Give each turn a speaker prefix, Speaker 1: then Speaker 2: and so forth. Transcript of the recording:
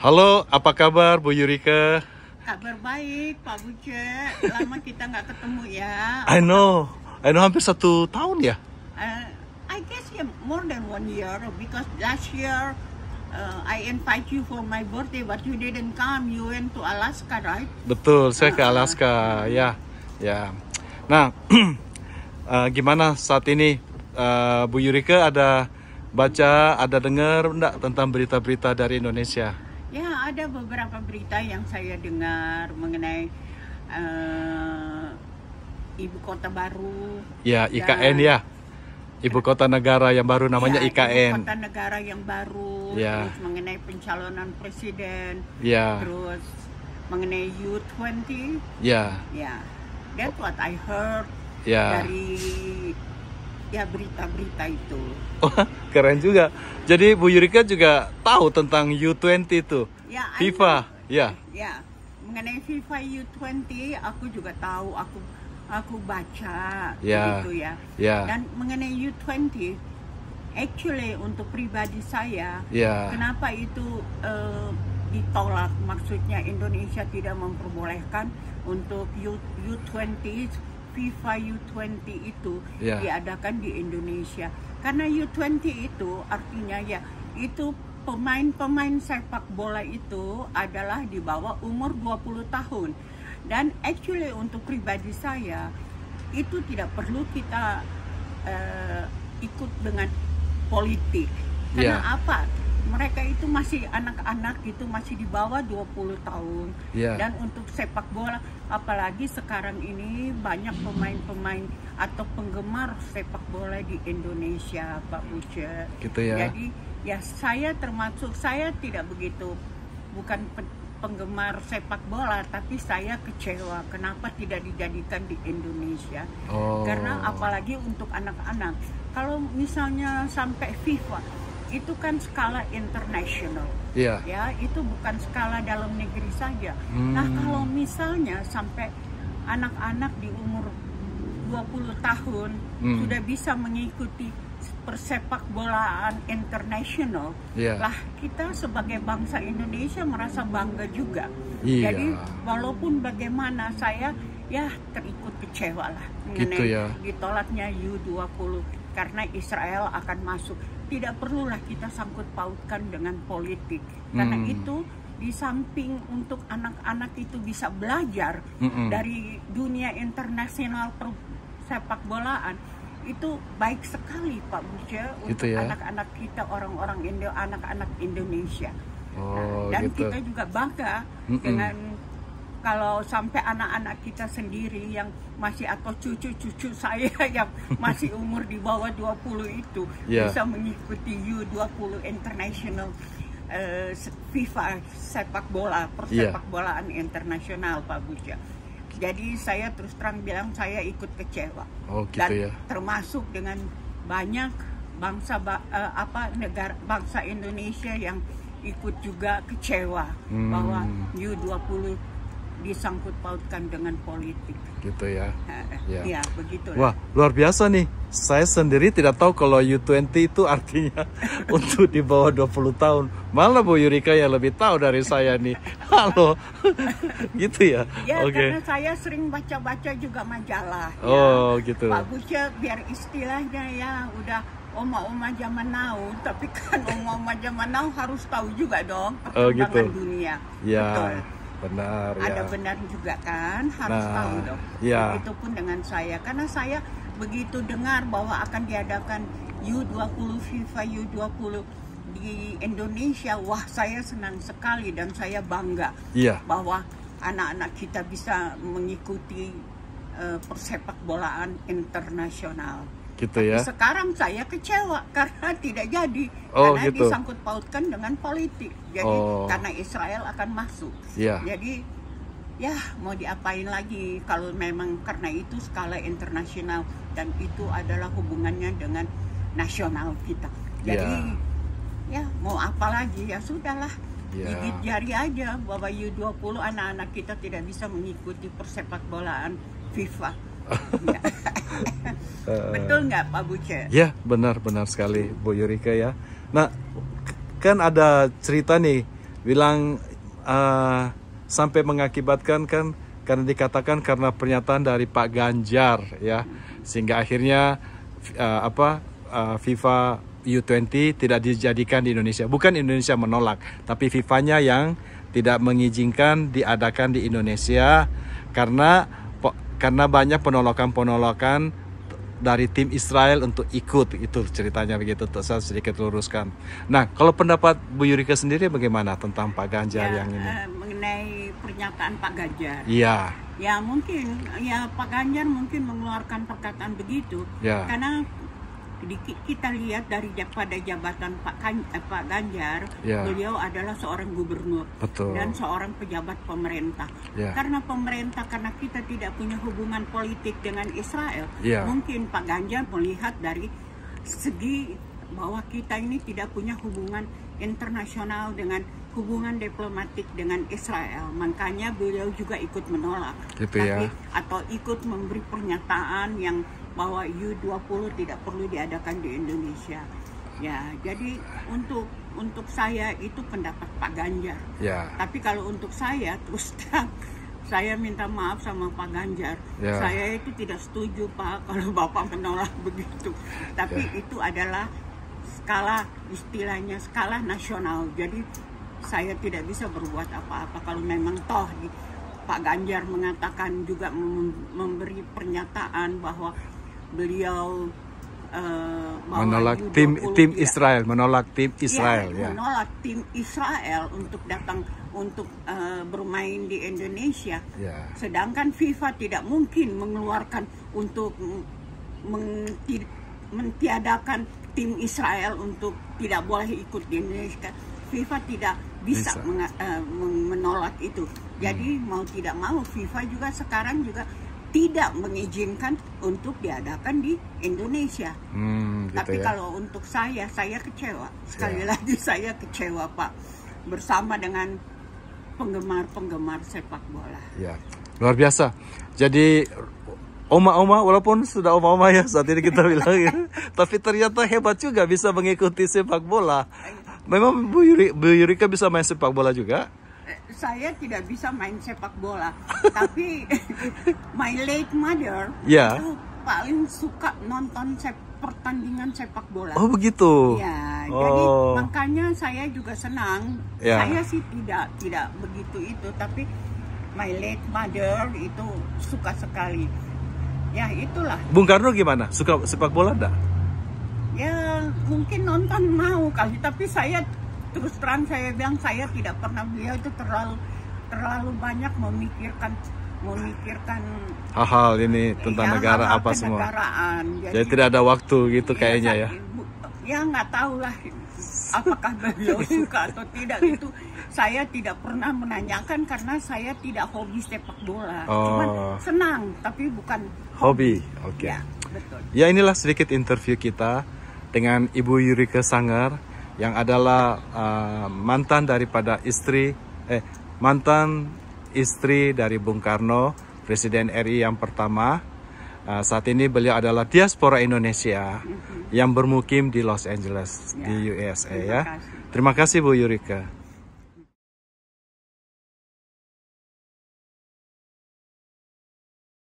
Speaker 1: Halo, apa kabar Bu Yurika?
Speaker 2: Kabar baik, Pak Buce. Lama kita nggak ketemu ya.
Speaker 1: I know hampir 1 tahun ya?
Speaker 2: I guess more than 1 year because last year I invite you for my birthday, but you didn't come. You went to Alaska, right?
Speaker 1: Betul, saya ke Alaska, ya. Nah, gimana saat ini Bu Yurika ada baca, ada dengar enggak tentang berita-berita dari Indonesia?
Speaker 2: Ya, ada beberapa berita yang saya dengar mengenai ibu kota baru.
Speaker 1: Ya, IKN ya. Ibu kota negara yang baru namanya
Speaker 2: ya,
Speaker 1: IKN.
Speaker 2: Ibu kota negara yang baru.
Speaker 1: Ya.
Speaker 2: Terus mengenai pencalonan presiden.
Speaker 1: Ya.
Speaker 2: Terus mengenai U20.
Speaker 1: Ya.
Speaker 2: Ya. That's what I heard
Speaker 1: Ya.
Speaker 2: dari berita-berita itu.
Speaker 1: Oh, keren juga. Jadi Bu Yurika juga tahu tentang U20 itu.
Speaker 2: Ya,
Speaker 1: FIFA. Ya.
Speaker 2: Ya. Mengenai FIFA U20 aku juga tahu, aku baca
Speaker 1: Ya.
Speaker 2: gitu ya.
Speaker 1: Ya.
Speaker 2: Dan mengenai U20 actually untuk pribadi saya,
Speaker 1: Ya.
Speaker 2: kenapa itu ditolak, maksudnya Indonesia tidak memperbolehkan untuk U20 FIFA U20 itu
Speaker 1: Ya.
Speaker 2: diadakan di Indonesia. Karena U20 itu artinya ya itu pemain-pemain sepak bola itu adalah di bawah umur 20 tahun. Dan actually untuk pribadi saya itu tidak perlu kita ikut dengan politik. Karena
Speaker 1: Ya.
Speaker 2: apa? Mereka itu masih anak-anak, itu masih di bawah 20 tahun.
Speaker 1: Ya.
Speaker 2: Dan untuk sepak bola, apalagi sekarang ini banyak pemain-pemain atau penggemar sepak bola di Indonesia, Pak Uce.
Speaker 1: Gitu ya.
Speaker 2: Jadi ya saya termasuk, saya tidak begitu, bukan penggemar sepak bola, tapi saya kecewa kenapa tidak dijadikan di Indonesia.
Speaker 1: Oh.
Speaker 2: Karena apalagi untuk anak-anak, kalau misalnya sampai FIFA, itu kan skala internasional.
Speaker 1: Iya.
Speaker 2: Ya, itu bukan skala dalam negeri saja. Nah, kalau misalnya sampai anak-anak di umur 20 tahun sudah bisa mengikuti persepak bolaan internasional,
Speaker 1: Iya.
Speaker 2: lah kita sebagai bangsa Indonesia merasa bangga juga.
Speaker 1: Iya.
Speaker 2: Jadi walaupun bagaimana saya ya terikut kecewa lah mengenai
Speaker 1: Gitu ya.
Speaker 2: ditolaknya U20 karena Israel akan masuk. Tidak perlulah kita sangkut pautkan dengan politik, karena itu di samping untuk anak-anak itu bisa belajar dari dunia internasional sepak bolaan, itu baik sekali Pak Buce untuk
Speaker 1: Gitu ya.
Speaker 2: anak-anak kita, orang-orang anak-anak Indonesia.
Speaker 1: Oh,
Speaker 2: Dan
Speaker 1: gitu.
Speaker 2: kita juga bangga dengan kalau sampai anak-anak kita sendiri yang masih, atau cucu-cucu saya yang masih umur di bawah 20 itu
Speaker 1: Ya.
Speaker 2: bisa mengikuti U20 International FIFA sepak bola, persepak bolaan internasional Pak Buja. Jadi saya terus terang bilang saya ikut kecewa.
Speaker 1: Oh, gitu
Speaker 2: Dan
Speaker 1: ya.
Speaker 2: termasuk dengan banyak bangsa bangsa Indonesia yang ikut juga kecewa bahwa U20 disangkut pautkan dengan politik.
Speaker 1: Gitu ya. Ya.
Speaker 2: Ya, begitulah.
Speaker 1: Wah, luar biasa nih. Saya sendiri tidak tahu kalau U20 itu artinya untuk di bawah 20 tahun. Malah Bu Yurika yang lebih tahu dari saya nih. Halo. Gitu ya.
Speaker 2: Ya,
Speaker 1: Oke.
Speaker 2: karena saya sering baca-baca juga majalah.
Speaker 1: Oh,
Speaker 2: ya.
Speaker 1: gitu.
Speaker 2: Pak Buce biar istilahnya ya udah oma-oma zaman now, tapi kan oma-oma zaman now harus tahu juga dong perkembangan dunia.
Speaker 1: Ya.
Speaker 2: Betul.
Speaker 1: Benar
Speaker 2: Ada
Speaker 1: ya.
Speaker 2: benar juga kan, harus tahu dong.
Speaker 1: Ya.
Speaker 2: Begitupun dengan saya, karena saya begitu dengar bahwa akan diadakan U20 FIFA U20 di Indonesia, wah saya senang sekali dan saya bangga
Speaker 1: Iya.
Speaker 2: bahwa anak-anak kita bisa mengikuti persepak bolaan internasional.
Speaker 1: Gitu
Speaker 2: Tapi
Speaker 1: ya.
Speaker 2: sekarang saya kecewa karena tidak jadi,
Speaker 1: Oh,
Speaker 2: karena
Speaker 1: gitu.
Speaker 2: disangkut pautkan dengan politik. Jadi karena Israel akan masuk.
Speaker 1: Iya.
Speaker 2: Jadi ya mau diapain lagi kalau memang karena itu skala internasional dan itu adalah hubungannya dengan nasional kita. Jadi ya mau apa lagi, ya sudahlah.
Speaker 1: Ya.
Speaker 2: Gigit jari aja bahwa U20 anak-anak kita tidak bisa mengikuti persepak bolaan FIFA. Ya. Betul nggak Pak Buce?
Speaker 1: Ya, benar sekali Bu Yurika ya. Nah, kan ada cerita nih bilang sampai mengakibatkan kan karena dikatakan karena pernyataan dari Pak Ganjar ya, sehingga akhirnya FIFA U20 tidak dijadikan di Indonesia. Bukan Indonesia menolak, tapi FIFA-nya yang tidak mengizinkan diadakan di Indonesia karena banyak penolakan dari tim Israel untuk ikut. Itu ceritanya begitu, saya sedikit luruskan. Nah, kalau pendapat Bu Yurika sendiri bagaimana tentang Pak Ganjar yang ini?
Speaker 2: Mengenai pernyataan Pak Ganjar.
Speaker 1: Iya.
Speaker 2: Ya mungkin, ya Pak Ganjar mungkin mengeluarkan perkataan begitu.
Speaker 1: Ya.
Speaker 2: Karena kita lihat pada jabatan Pak Ganjar,
Speaker 1: ya,
Speaker 2: beliau adalah seorang gubernur.
Speaker 1: Betul.
Speaker 2: Dan seorang pejabat pemerintah.
Speaker 1: Ya.
Speaker 2: Karena kita tidak punya hubungan politik dengan Israel,
Speaker 1: ya,
Speaker 2: mungkin Pak Ganjar melihat dari segi bahwa kita ini tidak punya hubungan internasional dengan hubungan diplomatik dengan Israel, makanya beliau juga ikut menolak,
Speaker 1: gitu ya.
Speaker 2: Atau ikut memberi pernyataan yang bahwa U20 tidak perlu diadakan di Indonesia. Ya, jadi untuk saya itu pendapat Pak Ganjar.
Speaker 1: Ya.
Speaker 2: Tapi kalau untuk saya terus terang, saya minta maaf sama Pak Ganjar.
Speaker 1: Ya.
Speaker 2: Saya itu tidak setuju Pak kalau Bapak menolak begitu. Tapi
Speaker 1: ya,
Speaker 2: itu adalah istilahnya skala nasional. Jadi saya tidak bisa berbuat apa-apa kalau memang toh Pak Ganjar mengatakan juga memberi pernyataan bahwa beliau
Speaker 1: menolak tim Israel, menolak tim Israel, ya.
Speaker 2: Menolak tim Israel untuk datang untuk bermain di Indonesia.
Speaker 1: Ya.
Speaker 2: Sedangkan FIFA tidak mungkin mengeluarkan untuk mentiadakan tim Israel untuk tidak boleh ikut di Indonesia. FIFA tidak bisa. Menolak itu. Jadi mau tidak mau FIFA juga sekarang juga tidak mengizinkan untuk diadakan di Indonesia.
Speaker 1: Gitu.
Speaker 2: Tapi
Speaker 1: ya,
Speaker 2: kalau untuk saya kecewa. Sekali lagi saya kecewa Pak, bersama dengan penggemar sepak bola.
Speaker 1: Ya, luar biasa. Jadi oma-oma, walaupun sudah oma-oma ya saat ini kita bilang ya, tapi ternyata hebat juga bisa mengikuti sepak bola. Memang Bu Yurika bisa main sepak bola juga?
Speaker 2: Saya tidak bisa main sepak bola, tapi my late mother itu paling suka nonton pertandingan sepak bola.
Speaker 1: Oh begitu.
Speaker 2: Ya, jadi makanya saya juga senang.
Speaker 1: Ya.
Speaker 2: Saya sih tidak begitu itu, tapi my late mother itu suka sekali. Ya itulah.
Speaker 1: Bung Karno gimana? Suka sepak bola enggak?
Speaker 2: Ya mungkin nonton mau kali, tapi saya terus terang saya bilang saya tidak pernah, beliau itu terlalu banyak memikirkan
Speaker 1: hal-hal ini tentang negara apa semua. Jadi tidak ada waktu gitu kayaknya ya.
Speaker 2: Ya nggak tahu lah apakah beliau suka atau tidak, itu saya tidak pernah menanyakan karena saya tidak hobi sepak bola. Cuman senang tapi bukan
Speaker 1: hobi. Oke.
Speaker 2: Ya, betul.
Speaker 1: Ya, inilah sedikit interview kita dengan Ibu Yurika Sanger yang adalah mantan istri dari Bung Karno, Presiden RI yang pertama. Saat ini beliau adalah diaspora Indonesia yang bermukim di Los Angeles, di USA ya. Terima kasih Bu Yurika.